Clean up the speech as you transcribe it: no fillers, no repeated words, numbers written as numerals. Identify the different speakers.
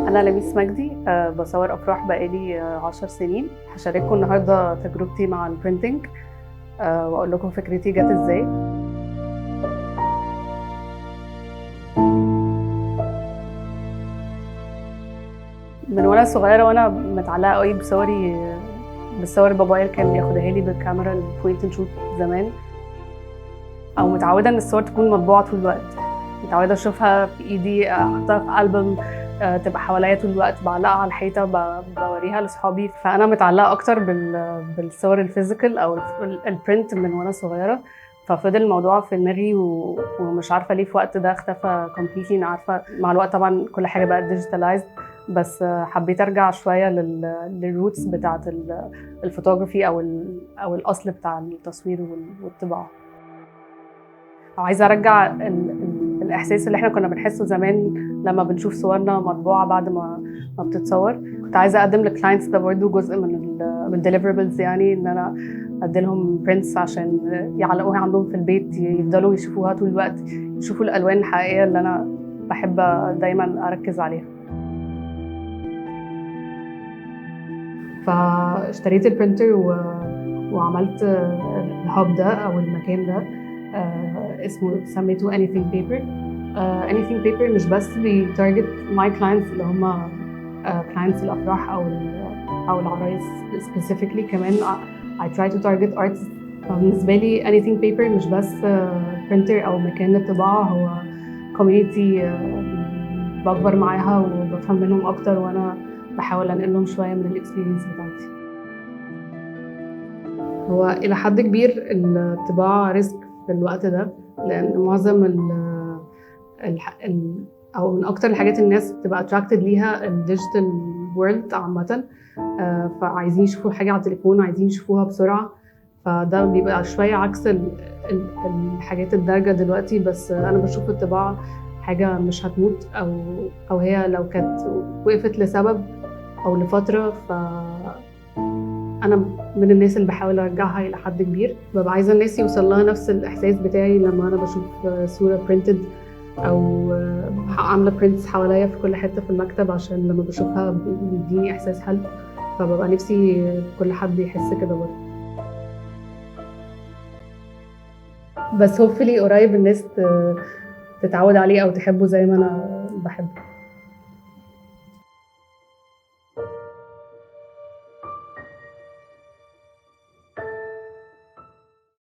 Speaker 1: أنا لميس مجدي، بصور أفراح بقالي 10 سنين. هشارككم النهاردة تجربتي مع البرينتينج وأقول لكم فكرتي جت إزاي. من وأنا صغيرة وأنا متعلقة قوي بالصور بابايا اللي كان بياخدها لي بالكاميرا البوينت اند شوت زمان، أو متعودة إن الصور تكون مطبوعة طول الوقت، متعودة أشوفها في إيدي، أحطها في ألبوم، تبقى حواليا طول الوقت، بعلقها على الحيطة، بوريها لأصحابي. فأنا متعلقة أكتر بالصور الفيزيكال أو البرنت من وأنا صغيرة. ففضل الموضوع في دماغي ومش عارفة ليه في وقت ده اختفى كومبليتلي. أنا عارفة مع الوقت طبعا كل حاجة بقت ديجيتالايزد، بس حبيت أرجع شوية للروتس بتاعة الفوتوغرافي أو الأصل بتاع التصوير والطباعة. عايزة أرجع الإحساس اللي احنا كنا بنحسه زمان لما بنشوف صورنا مطبوعة بعد ما بتتصور. كنت عايزة أقدم للكلاينتس ده برضه جزء من deliverables، يعني إن أنا أديلهم برينتس عشان يعلقوها عندهم في البيت، يفضلوا يشوفوها طول الوقت، يشوفوا الألوان الحقيقية اللي أنا بحب دايما أركز عليها. فاشتريت البرينتر وعملت الهاب ده أو المكان ده، سميته anything paper. anything paper مش بس بيتارجت my clients اللي هم clients الأفراح أو العرايس specifically، كمان I try to target artists. بالنسبة لي anything paper مش بس printer أو مكان للطباعة، هو community بكبر معاها وبفهم منهم أكتر، وأنا بحاول أنقل لهم شوية من الإكسبيرينس بتاعتي. هو إلى حد كبير الطباعة ريسك في الوقت ده، لأن معظم أو من أكتر الحاجات الناس بتبقى attracted ليها الديجيتال وورلد عامة، فعايزين يشوفوا حاجة على التليفون، عايزين يشوفوها بسرعة. فده بيبقى شوية عكس الحاجات الدارجة دلوقتي. بس أنا بشوف الطباعة حاجة مش هتموت، أو هي لو كانت وقفت لسبب أو لفترة، أنا من الناس اللي بحاول أرجعها إلى حد كبير. ببقى عايزة الناس يوصل لها نفس الإحساس بتاعي لما أنا بشوف صورة برينتد أو عاملة برينتس حواليا في كل حتة في المكتب، عشان لما بشوفها بيديني إحساس حلو. فببقى نفسي كل حد يحس كده برضه. بس hopefully قريب الناس تتعود عليه أو تحبه زي ما أنا بحبه.